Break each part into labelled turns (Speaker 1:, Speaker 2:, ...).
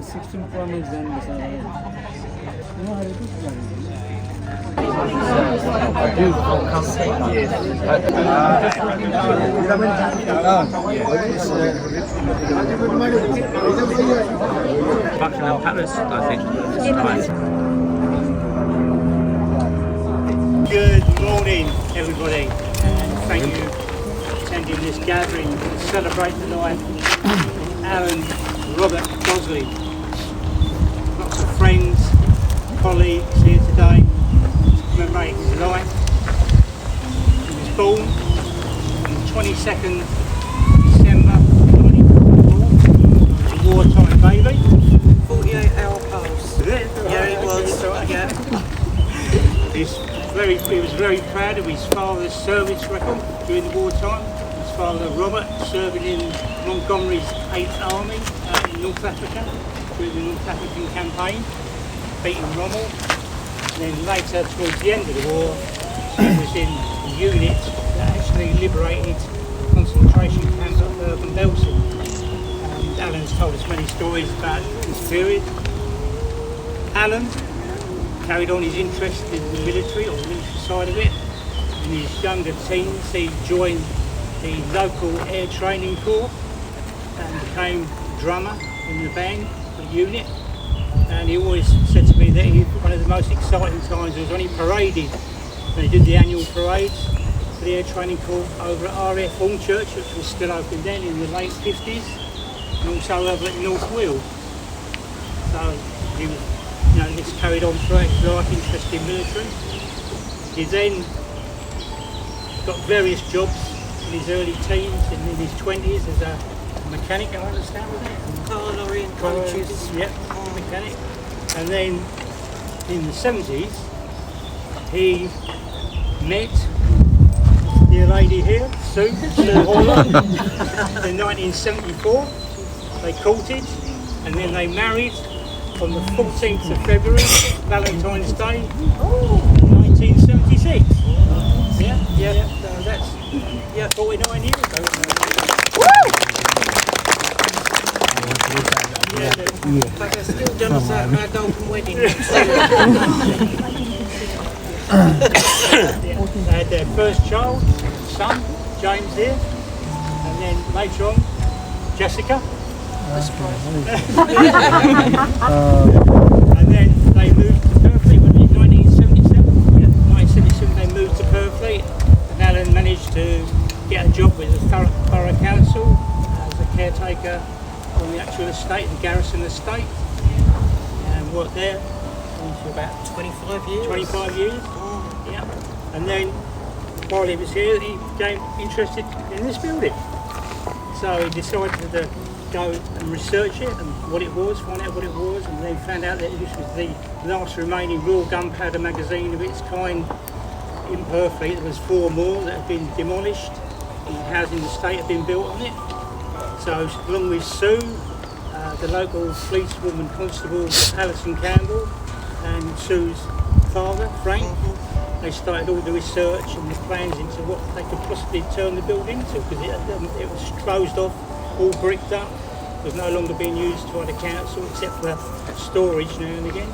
Speaker 1: 16 kilometers then mesela. Ne hareket yani?
Speaker 2: Buckingham Palace, I think. Nice.
Speaker 3: Good morning, everybody, and thank you for attending this gathering to celebrate the life of Alan Robert Gosling. Lots of friends, colleagues here today to commemorate his life. He was born on the 22nd December 1944, a wartime baby.
Speaker 4: 48-hour pulse. Yeah, it was. Yeah.
Speaker 3: He was very proud of his father's service record during the wartime. His father Robert serving in Montgomery's 8th Army in North Africa during the North African campaign, beating Rommel. And then later, towards the end of the war, he was in a unit that actually liberated the concentration camp at Bergen-Belsen. And Alan's told us many stories about this period. Alan carried on his interest in the military, or the military side of it. In his younger teens, he joined the local air training corps and became drummer in the band, the unit. And he always said to me that one of the most exciting times was when he paraded, when he did the annual parades for the air training corps over at RAF Hornchurch, which was still open then in the late 50s, and also over at North Wales. So he was, this carried on throughout his life, interest in military. He then got various jobs in his early teens and in his 20s as a mechanic, I understand, was it?
Speaker 4: Car lorry and coaches.
Speaker 3: Yep, mechanic. And then in the 70s, he met the lady here, Sue Horler, in 1974. They courted and then they married on the 14th of February, Valentine's Day, 1976. Yeah. So that's 49 years ago.
Speaker 4: But they're still done us out of our golden wedding.
Speaker 3: They had their first child, son, James here, and then later on, Jessica. And then they moved to Purfleet in 1977. 1977 they moved to Purfleet, and Alan managed to get a job with the Borough Council as a caretaker on the actual estate, the Garrison estate, and worked there for about
Speaker 4: 25 years.
Speaker 3: 25 years. Yeah. And then while he was here, he became interested in this building. So he decided to go and research it and what it was, find out what it was, and then found out that this was the last remaining raw gunpowder magazine of its kind in Purfleet. There was 4 more that had been demolished, and the housing estate had been built on it. So along with Sue, the local policewoman constable Alison Campbell, and Sue's father Frank, they started all the research and the plans into what they could possibly turn the building into, because it was closed off, all bricked up, was no longer being used by the council except for storage now and again.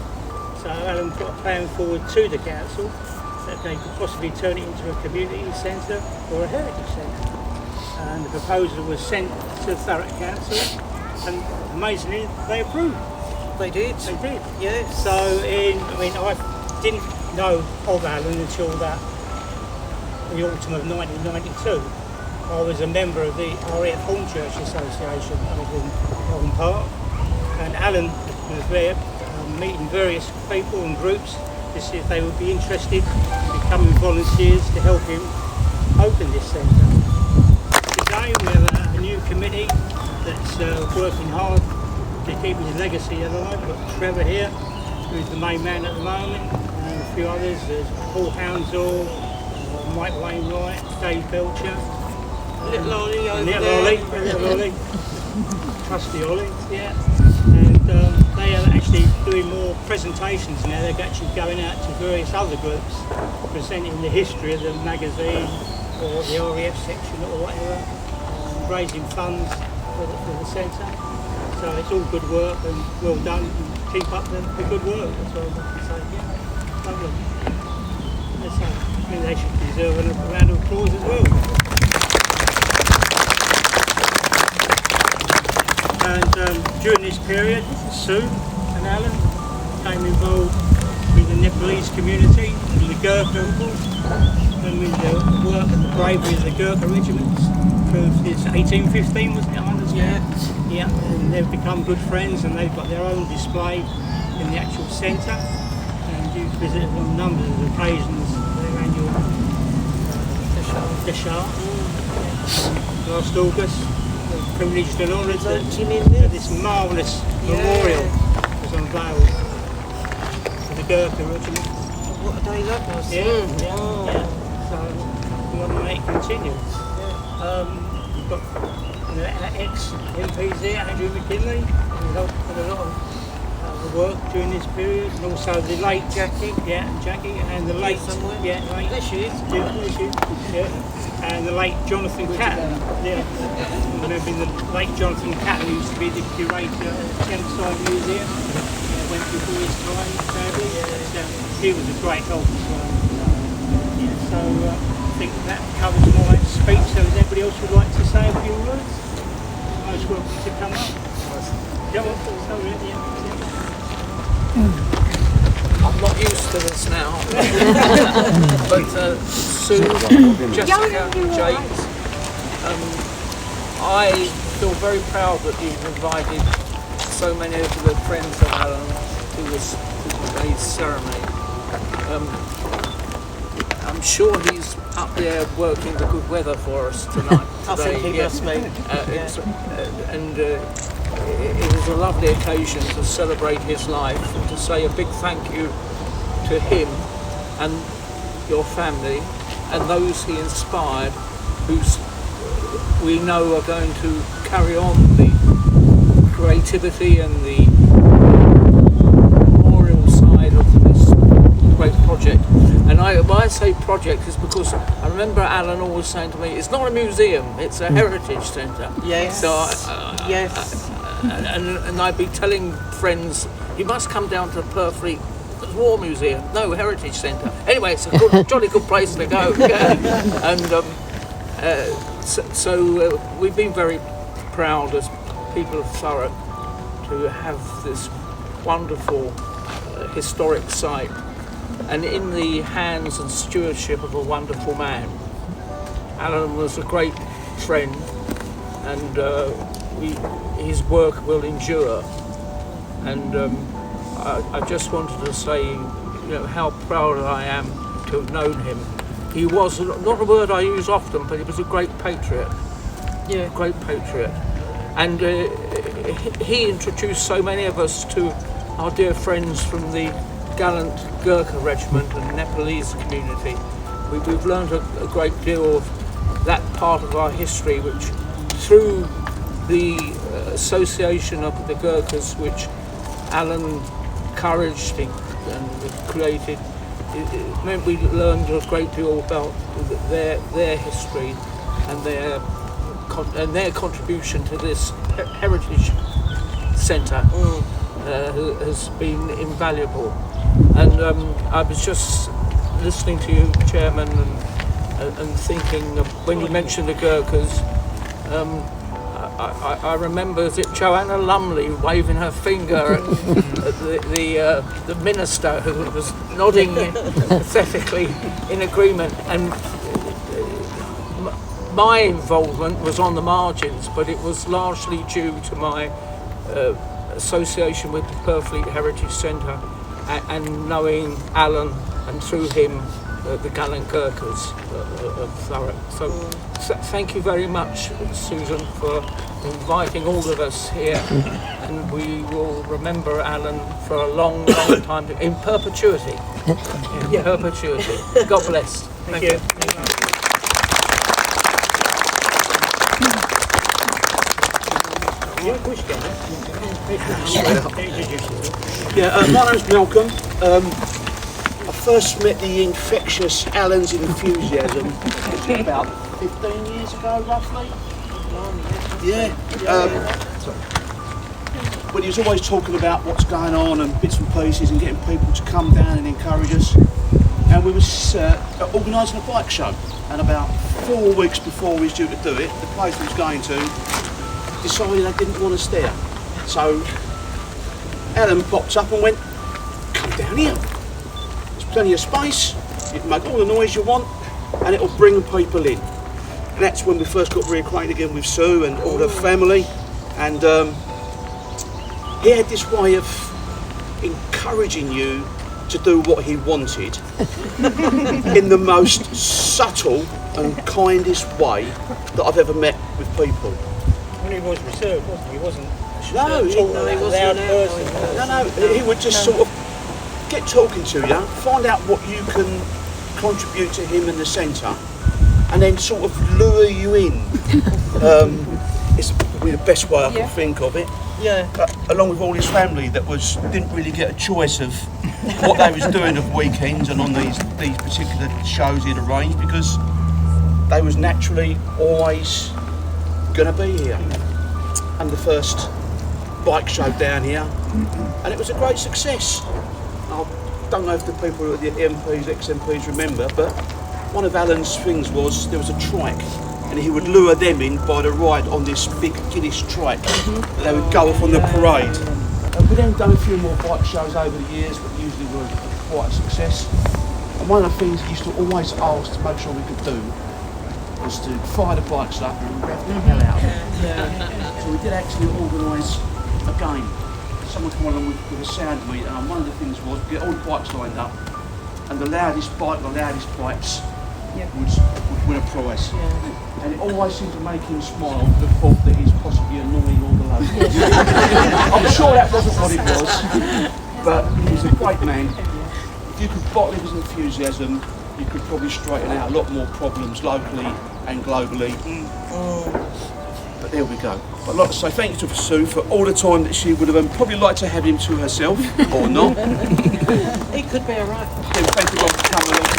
Speaker 3: So Alan put a plan forward to the council that they could possibly turn it into a community centre or a heritage centre. And the proposal was sent to the Thurrock Council, and amazingly they approved.
Speaker 4: They did.
Speaker 3: They did.
Speaker 4: Yeah.
Speaker 3: So I didn't know of Alan until the autumn of 1992. I was a member of the RAF Hornchurch Association over in Holland Park, and Alan was there meeting various people and groups to see if they would be interested in becoming volunteers to help him open this centre. Today we have a new committee that's working hard to keep his legacy alive. We've got Trevor here, who's the main man at the moment, and a few others. There's Paul Hounsall, Mike Wainwright, Dave Belcher,
Speaker 4: Little Ollie over
Speaker 3: Little
Speaker 4: there.
Speaker 3: Ollie, Trusty Ollie, yeah. And they are actually doing more presentations now. They're actually going out to various other groups, presenting the history of the magazine or the RAF section or whatever, raising funds for the centre. So So it's all good work and well done. Keep up the good work. That's all I can say. Yeah, lovely. That's, I think they should deserve a round of applause as well. And during this period, Sue and Alan became involved with the Nepalese community, with the Gurkha, and with the work and the bravery of the Gurkha regiments. It's 1815, wasn't it, Anders? Yeah. And they've become good friends, and they've got their own display in the actual centre. And you visit on numbers of occasions their annual Dashar. Last August, we're privileged and honoured that this marvellous memorial was unveiled for the Gurkha regiment.
Speaker 4: What a day that was.
Speaker 3: Yeah. So we want to make it continue. We've got our ex-MPs here, Andrew McKinley, who helped with a lot of the work during this period, and also the late Jackie, and the late,
Speaker 4: there she is.
Speaker 3: And the late Jonathan Catton, remembering the late Jonathan Catton, who used to be the curator at the Thameside Museum, went before his time, sadly. He was a great help as well. So I think that covers my speech. So does anybody else would like to say a few words? Most welcome to come up.
Speaker 5: I'm not used to this now. But Sue, Jessica, James, I feel very proud that you've invited so many of the friends of Alan to today's ceremony. I'm sure he's up there working the good weather for us tonight.
Speaker 4: I think he must be.
Speaker 5: It was a lovely occasion to celebrate his life and to say a big thank you to him and your family and those he inspired, who we know are going to carry on the creativity and the memorial side of this great project. And why I say project is because I remember Alan always saying to me, it's not a museum, it's a heritage centre.
Speaker 4: Yes.
Speaker 5: So
Speaker 4: Yes.
Speaker 5: And I'd be telling friends, you must come down to Purfleet War Museum. No, Heritage Centre. Anyway, it's a good, jolly good place to go. And so we've been very proud as people of Thurrock to have this wonderful historic site, and in the hands and stewardship of a wonderful man. Alan was a great friend, and his work will endure. And I just wanted to say, how proud I am to have known him. He was, not a word I use often, but he was a great patriot. Yeah, great patriot. And he introduced so many of us to our dear friends from the gallant Gurkha regiment and Nepalese community. We've learned a great deal of that part of our history, which through the association of the Gurkhas, which Alan encouraged and created, it meant we learned a great deal about their history and their contribution to this heritage centre has been invaluable. And I was just listening to you, Chairman, and thinking of when you mentioned the Gurkhas. I remember, is it Joanna Lumley waving her finger at the minister, who was nodding pathetically in agreement, and my involvement was on the margins, but it was largely due to my association with the Purfleet Heritage Centre and knowing Alan, and through him the gallant Gurkhas of Thurrock. So thank you very much, Susan, for inviting all of us here, and we will remember Alan for a long, long time, in perpetuity. In perpetuity. God bless.
Speaker 3: Thank you.
Speaker 6: My name's Malcolm. I first met the infectious Alan's enthusiasm about 15 years ago, roughly. but he was always talking about what's going on and bits and pieces and getting people to come down and encourage us. And we was organising a bike show, and about 4 weeks before we was due to do it, the place we was going to decided they didn't want us there. So Alan popped up and went, come down here, there's plenty of space, you can make all the noise you want and it'll bring people in. And that's when we first got reacquainted again with Sue and all her family, and he had this way of encouraging you to do what he wanted in the most subtle and kindest way that I've ever met with people.
Speaker 3: Well, he was reserved, wasn't he? He wasn't
Speaker 6: No,
Speaker 4: he wasn't
Speaker 3: loud
Speaker 4: there.
Speaker 3: person.
Speaker 6: No, he would just sort of get talking to you, find out what you can contribute to him in the centre, and then sort of lure you in. It's probably the best way I can think of it.
Speaker 4: Yeah.
Speaker 6: Along with all his family that didn't really get a choice of what they was doing of weekends and on these particular shows he'd arranged, because they was naturally always going to be here. And the first bike show down here, and it was a great success. I don't know if the people at the MPs, ex-MPs remember, but one of Alan's things was there was a trike, and he would lure them in by the ride on this big Guinness trike. They would go off on the parade. We then done a few more bike shows over the years, but usually were quite a success. And one of the things he used to always ask to make sure we could do was to fire the bikes up and rev the hell out. So we did actually organise a game. Someone came along with a sound meter, and one of the things was get all the bikes lined up, and the loudest bikes would win a prize. And it always seemed to make him smile, the thought that he's possibly annoying all the locals. I'm sure that wasn't what it was, but he was a great man. If you could bottle his enthusiasm, you could probably straighten out a lot more problems locally and globally. But there we go. I'd like to say thank you to Sue for all the time that she would have probably liked to have him to herself, or not.
Speaker 4: He could be alright.
Speaker 6: Thank you all for coming along.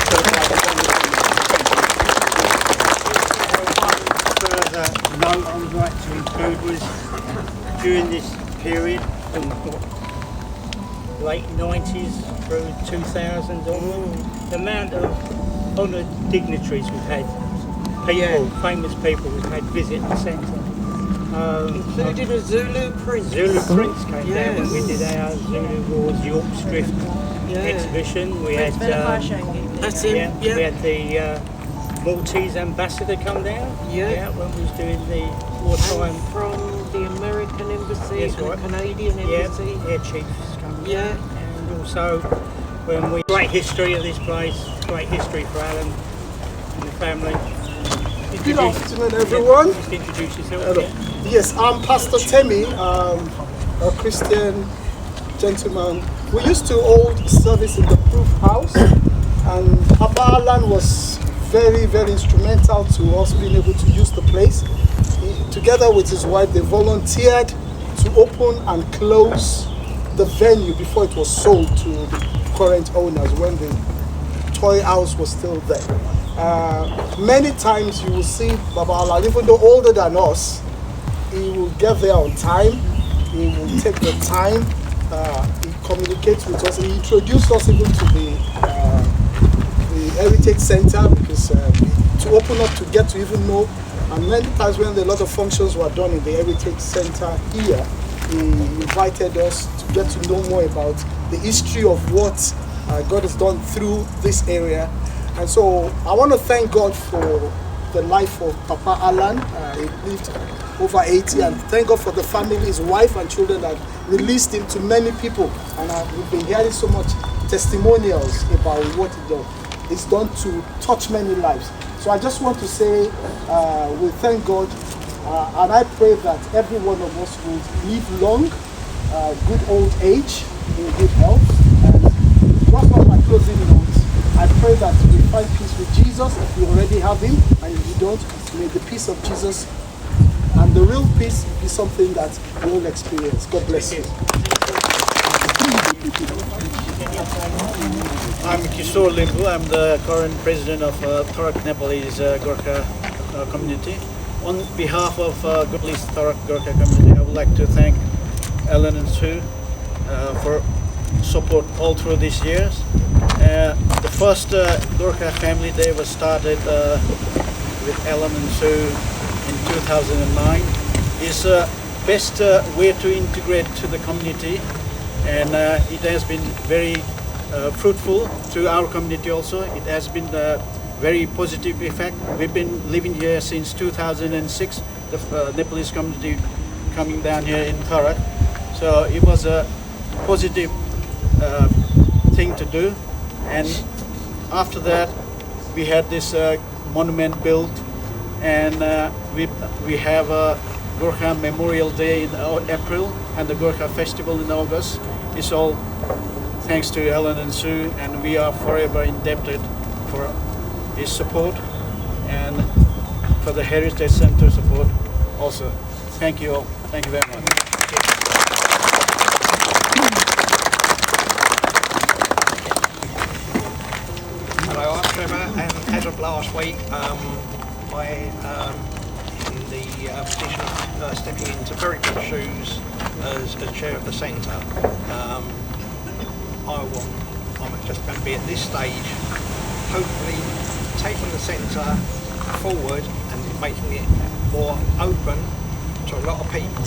Speaker 3: Further note I would like to include was during this period from late 90s through 2000 onward, the amount of honoured dignitaries we've had, people, famous people we've had visit the centre.
Speaker 4: Including a Zulu prince.
Speaker 3: Zulu Prince came down when we did our Zulu Wars York's Drift exhibition. We had
Speaker 4: That's him.
Speaker 3: we had the Maltese ambassador come down. When we was doing the wartime.
Speaker 4: And from the American embassy and the Canadian embassy.
Speaker 3: Air chiefs come down. And also when we great history of this place, great history for Alan and the family.
Speaker 7: Good afternoon, everyone.
Speaker 3: Just introduce yourself.
Speaker 7: Yes, I'm Pastor Temi, a Christian gentleman. We used to hold service in the Proof House, and Papa Alan was very, very instrumental to us being able to use the place. Together with his wife, they volunteered to open and close the venue before it was sold to the current owners when the toy house was still there. Many times you will see Baba Alan, even though older than us, he will get there on time, he will take the time, he communicates with us, he introduced us even to the Heritage Center, because to open up, to get to even know, and many times when a lot of functions were done in the Heritage Center here, he invited us to get to know more about the history of what God has done through this area. And so I want to thank God for the life of Papa Alan. He lived over 80, and thank God for the family, his wife and children that released him to many people. And we've been hearing so much testimonials about what he's done to touch many lives. So I just want to say we thank God, and I pray that every one of us will live long, good old age, in good health. And what's not my closing notes? I pray that we find peace with Jesus if we already have him, and if you don't, may the peace of Jesus and the real peace be something that we all experience. God bless you.
Speaker 1: I'm Kishore Limbu. I'm the current president of Tarak Nepalese Gorkha community. On behalf of Nepalese Tarak Gorkha community, I would like to thank Alan and Sue for support all through these years. The first Gurkha Family Day was started with Alan and Sue in 2009. It's the best way to integrate to the community, and it has been very fruitful to our community also. It has been a very positive effect. We've been living here since 2006, the Nepalese community coming down here in Tarak. So it was a positive thing to do. And after that, we had this monument built, and we have a Gurkha Memorial Day in April and the Gurkha Festival in August. It's all thanks to Alan and Sue, and we are forever indebted for his support and for the Heritage Center support also. Thank you all. Thank you very much.
Speaker 8: Hello, I'm Trevor, and as of last week, I in the position of stepping into very big shoes as chair of the centre. I'm just going to be at this stage, hopefully taking the centre forward and making it more open to a lot of people.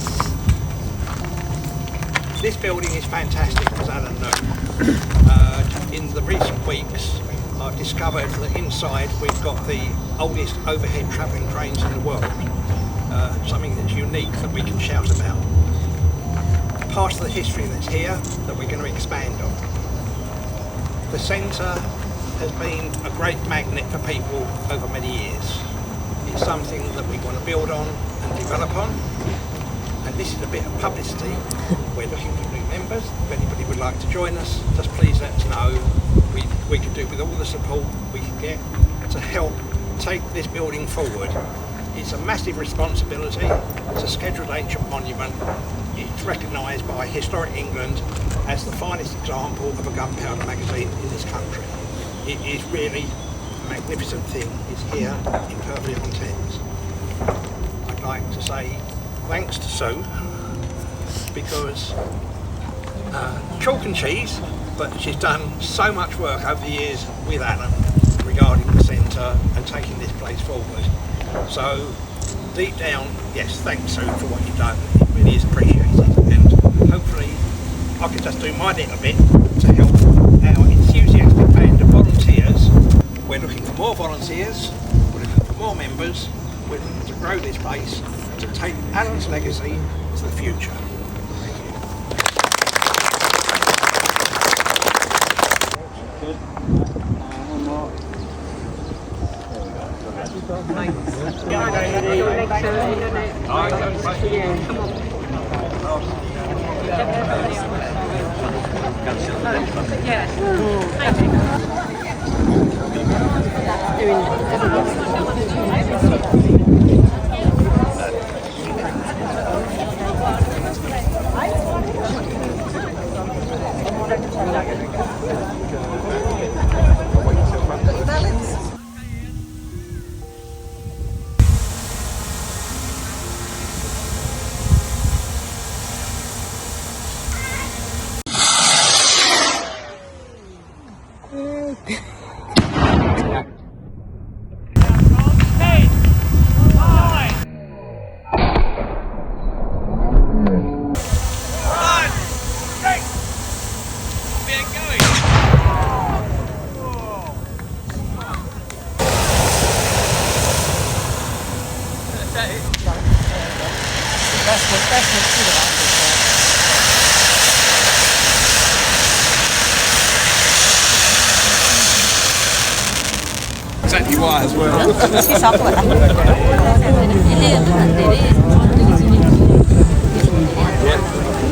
Speaker 8: This building is fantastic, as Alan knows. In the recent weeks, I've discovered that inside we've got the oldest overhead travelling trains in the world. Something that's unique that we can shout about. Part of the history that's here that we're going to expand on. The centre has been a great magnet for people over many years. It's something that we want to build on and develop on. And this is a bit of publicity. We're looking for new members. If anybody would like to join us, just please let us know. We can do with all the support we can get to help take this building forward. It's a massive responsibility. It's a scheduled ancient monument. It's recognised by Historic England as the finest example of a gunpowder magazine in this country. It is really a magnificent thing. It's here in Purfleet-on-Thames. I'd like to say thanks to Sue, because chalk and cheese, but she's done so much work over the years with Alan regarding the centre and taking this place forward. So deep down, yes, thanks Sue for what you've done. It really is appreciated, and hopefully I can just do my little bit to help our enthusiastic band of volunteers. We're looking for more volunteers, we're looking for more members, we're looking to grow this place, to take Alan's legacy to the future.
Speaker 2: Exactly why as well.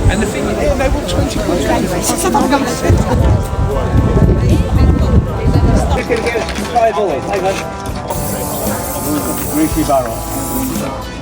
Speaker 2: And the thing is, they want 20
Speaker 1: $5. Rishi Barrow.